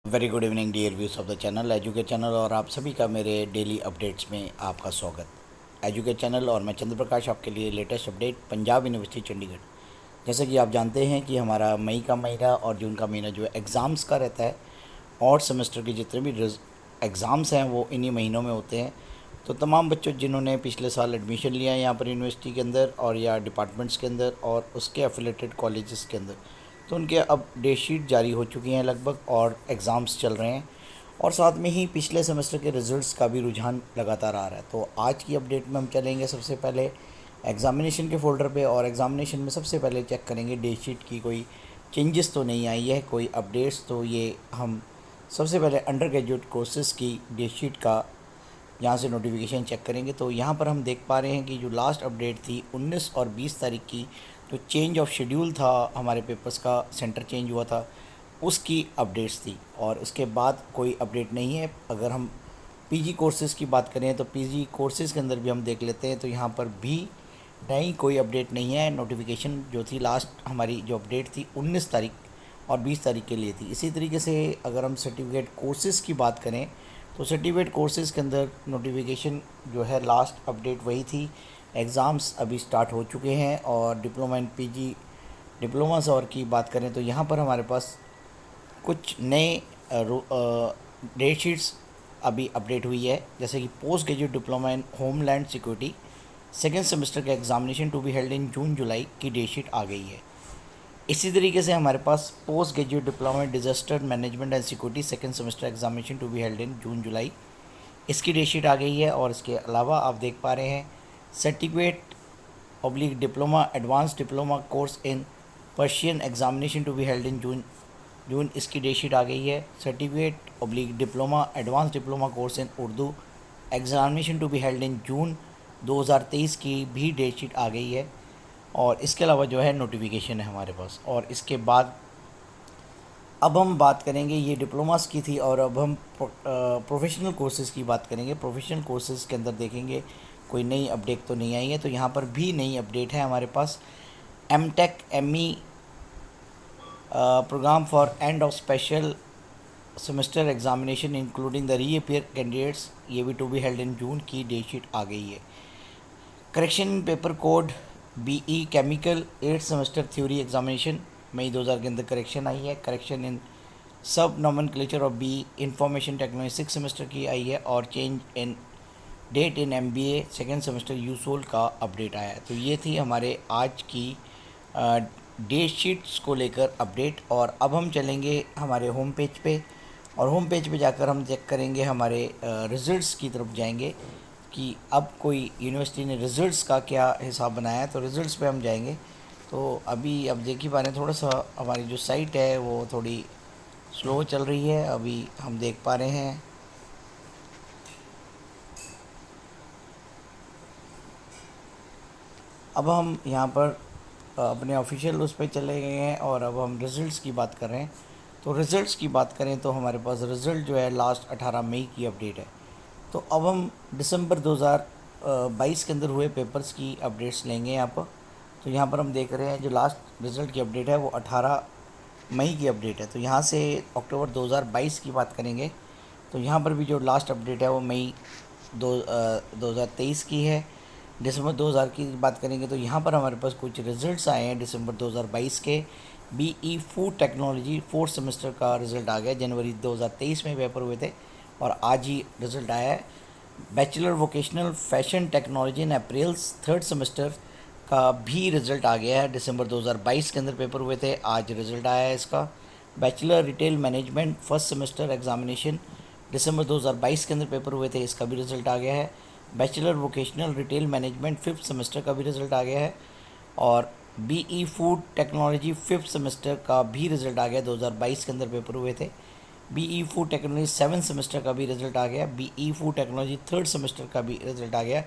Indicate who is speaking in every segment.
Speaker 1: Very good evening dear views of the channel educate channel और आप सभी का मेरे डेली अपडेट्स में आपका स्वागत। एजुकेट चैनल और मैं चंद्र प्रकाश आपके लिए latest update Punjab university Chandigarh. जैसे कि आप जानते हैं कि हमारा मई का महीना और जून का महीना जो है एग्ज़ाम्स का रहता है और सेमेस्टर के जितने भी एग्ज़ाम्स हैं वो इन्हीं महीनों में होते हैं। तो तमाम बच्चों जिन्होंने पिछले साल एडमिशन लिया है यहाँ पर यूनिवर्सिटी के अंदर और या डिपार्टमेंट्स के अंदर और उसके एफिलेटेड कॉलेजेस के अंदर, तो उनके अब डेट शीट जारी हो चुकी हैं लगभग और एग्ज़ाम्स चल रहे हैं और साथ में ही पिछले सेमेस्टर के रिज़ल्ट्स का भी रुझान लगातार आ रहा है। तो आज की अपडेट में हम चलेंगे सबसे पहले एग्ज़ामिनेशन के फ़ोल्डर पे और एग्ज़ामिनेशन में सबसे पहले चेक करेंगे डेट शीट की कोई चेंजेस तो नहीं आई है, कोई अपडेट्स। तो ये हम सबसे पहले अंडर ग्रेजुएट कोर्सेज़ की डेट शीट का यहाँ से नोटिफिकेशन चेक करेंगे। तो यहाँ पर हम देख पा रहे हैं कि जो लास्ट अपडेट थी 19 और 20 तारीख की, जो चेंज ऑफ शेड्यूल था हमारे पेपर्स का, सेंटर चेंज हुआ था, उसकी अपडेट्स थी और उसके बाद कोई अपडेट नहीं है। अगर हम पीजी कोर्सेज़ की बात करें तो पीजी कोर्सेज़ के अंदर भी हम देख लेते हैं, तो यहाँ पर भी नहीं कोई अपडेट नहीं है। नोटिफिकेशन जो थी लास्ट हमारी जो अपडेट थी 19 तारीख और 20 तारीख के लिए थी। इसी तरीके से अगर हम सर्टिफिकेट कोर्सेज़ की बात करें तो सर्टिफिकेट कोर्सेज़ के अंदर नोटिफिकेशन जो है लास्ट अपडेट वही थी। एग्ज़ाम्स अभी स्टार्ट हो चुके हैं और डिप्लोमा एंड पीजी डिप्लोमास और की बात करें तो यहाँ पर हमारे पास कुछ नए डेट शीट्स अभी अपडेट हुई है। जैसे कि post graduate diploma in homeland security second semester का examination to be held in June July की डेट शीट आ गई है। इसी तरीके से हमारे पास post graduate diploma in disaster management and security second semester examination to be held in June July, इसकी डेट शीट आ गई है। और इसके अलावा आप देख पा रहे हैं certificate oblique diploma advance diploma course in Persian examination to be held in June इसकी डेट शीट आ गई है। Certificate oblique diploma advance diploma course in Urdu examination to be held in June 2023 की भी डेट शीट आ गई है। और इसके अलावा जो है नोटिफिकेशन है हमारे पास। और इसके बाद अब हम बात करेंगे, ये डिप्लोमास की थी और अब हम प्रोफेशनल कोर्सेज़ की बात करेंगे। प्रोफेशनल कोर्सेज़ के अंदर देखेंगे कोई नई अपडेट तो नहीं आई है, तो यहाँ पर भी नई अपडेट है हमारे पास। M Tech M E program for end of special semester examination including the reappear candidates, ये भी to be held in June की डेट शीट आ गई है। Correction paper code BE chemical 8th semester theory examination May 2000 के अंदर correction आई है। Correction in sub nomenclature of B information technology 6th semester की आई है। और change in date in MBA second semester यूसोल का अपडेट आया है। तो ये थी हमारे आज की डेट शीट्स को लेकर अपडेट। और अब हम चलेंगे हमारे होम पेज पे और होम पेज पे जाकर हम चेक करेंगे, हमारे रिज़ल्ट्स की तरफ जाएंगे कि अब कोई यूनिवर्सिटी ने रिज़ल्ट्स का क्या हिसाब बनाया है। तो रिज़ल्ट्स पे हम जाएंगे। तो अभी अब देख ही पा रहे हैं थोड़ा सा हमारी जो साइट है वो थोड़ी स्लो चल रही है। अभी हम देख पा रहे हैं अब हम यहाँ पर अपने ऑफिशियल उस पर चले गए हैं और अब हम रिज़ल्ट्स की बात कर रहे हैं। तो रिज़ल्ट्स की बात करें तो हमारे पास रिज़ल्ट जो है लास्ट 18 मई की अपडेट है। तो अब हम दिसंबर 2022 के अंदर हुए पेपर्स की अपडेट्स लेंगे यहाँ पर। तो यहाँ पर हम देख रहे हैं जो लास्ट रिज़ल्ट की अपडेट है वो 18 मई की अपडेट है। तो यहाँ से अक्टूबर 2022 की बात करेंगे तो यहाँ पर भी जो लास्ट अपडेट है वो मई 2023 की है। दिसंबर 2000 की बात करेंगे तो यहाँ पर हमारे पास कुछ रिज़ल्ट्स आए हैं दिसंबर 2022 के। BE food technology 4th semester का रिज़ल्ट आ गया। जनवरी 2023 में पेपर हुए थे और आज ही रिज़ल्ट आया है। Bachelor vocational fashion technology in apparels 3rd semester का भी रिज़ल्ट आ गया है। दिसंबर 2022 के अंदर पेपर हुए थे, आज रिज़ल्ट आया है इसका। Bachelor retail management 1st semester examination December 2022 के अंदर पेपर हुए थे, इसका भी रिज़ल्ट आ गया है। Bachelor vocational retail management 5th semester का भी रिज़ल्ट आ गया है। और be food technology 5th semester का भी रिज़ल्ट आ गया, 2022 के अंदर पेपर हुए थे। Be food technology 7th semester का भी रिज़ल्ट आ गया। Be food technology 3rd semester का भी रिज़ल्ट आ गया।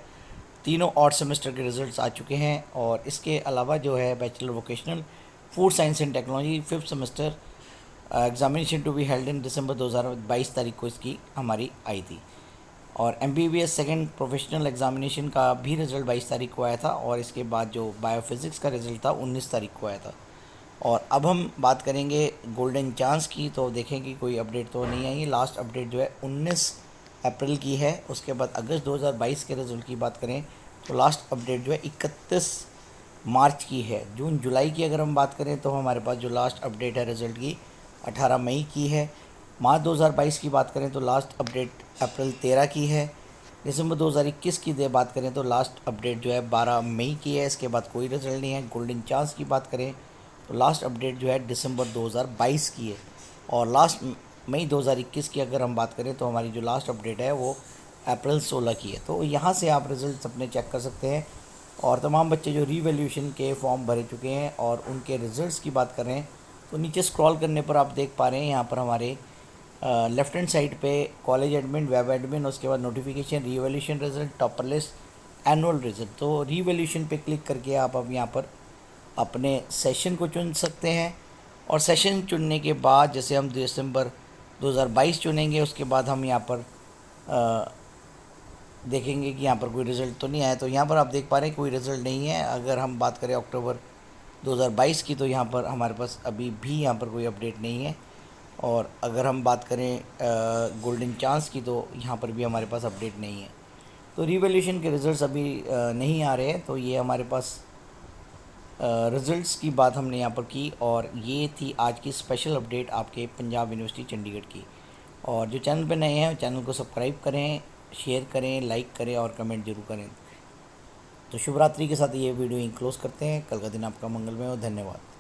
Speaker 1: तीनों ऑड सेमेस्टर के रिज़ल्ट्स आ चुके हैं। और इसके अलावा जो है bachelor vocational food science and technology 5th semester examination to be held in December 2022 तारीख को इसकी हमारी आई थी। और एमबीबीएस सेकेंड प्रोफेशनल एग्जामिनेशन का भी रिज़ल्ट 22 तारीख को आया था। और इसके बाद जो बायोफिज़िक्स का रिज़ल्ट था 19 तारीख को आया था। और अब हम बात करेंगे गोल्डन चांस की, तो देखें कि कोई अपडेट तो नहीं आई। लास्ट अपडेट जो है 19 अप्रैल की है। उसके बाद अगस्त 2022 के रिज़ल्ट की बात करें तो लास्ट अपडेट जो है 31 मार्च की है। जून जुलाई की अगर हम बात करें तो हमारे पास जो लास्ट अपडेट है रिज़ल्ट की 18 मई की है। मार्च 2022 की बात करें तो लास्ट अपडेट अप्रैल 13 की है। दिसंबर 2021 की दे बात करें तो लास्ट अपडेट जो है 12 मई की है। इसके बाद कोई रिज़ल्ट नहीं है। गोल्डन चांस की बात करें तो लास्ट अपडेट जो है दिसंबर 2022 की है। और लास्ट मई 2021 की अगर हम बात करें तो हमारी जो लास्ट अपडेट है वो अप्रैल 16 की है। तो यहाँ से आप रिज़ल्ट अपने चेक कर सकते हैं। और तमाम बच्चे जो रीवैल्यूएशन के फॉर्म भरे चुके हैं और उनके रिज़ल्ट्स की बात करें तो नीचे स्क्रॉल करने पर आप देख पा रहे हैं यहाँ पर हमारे लेफ्ट हैंड साइड पे कॉलेज एडमिन, वेब एडमिन, उसके बाद notification, revaluation result, topper list, annual result. तो रीवैल्यूएशन पे क्लिक करके आप अब यहाँ पर अपने सेशन को चुन सकते हैं। और सेशन चुनने के बाद जैसे हम दिसंबर 2022 चुनेंगे, उसके बाद हम यहाँ पर देखेंगे कि यहाँ पर कोई रिज़ल्ट तो नहीं आया। तो यहाँ पर आप देख पा रहे हैं कोई रिज़ल्ट नहीं है। अगर हम बात करें अक्टूबर 2022 की तो यहाँ पर हमारे पास अभी भी यहाँ पर कोई अपडेट नहीं है। और अगर हम बात करें गोल्डन चांस की तो यहाँ पर भी हमारे पास अपडेट नहीं है। तो रिवैल्यूएशन के रिज़ल्ट्स अभी नहीं आ रहे हैं। तो ये हमारे पास रिज़ल्ट्स की बात हमने यहाँ पर की। और ये थी आज की स्पेशल अपडेट आपके पंजाब यूनिवर्सिटी चंडीगढ़ की। और जो चैनल पर नए हैं चैनल को सब्सक्राइब करें, शेयर करें, लाइक करें और कमेंट जरूर करें। तो शुभ रात्रि के साथ ये वीडियो क्लोज़ करते हैं। कल का दिन आपका मंगलमय हो। धन्यवाद।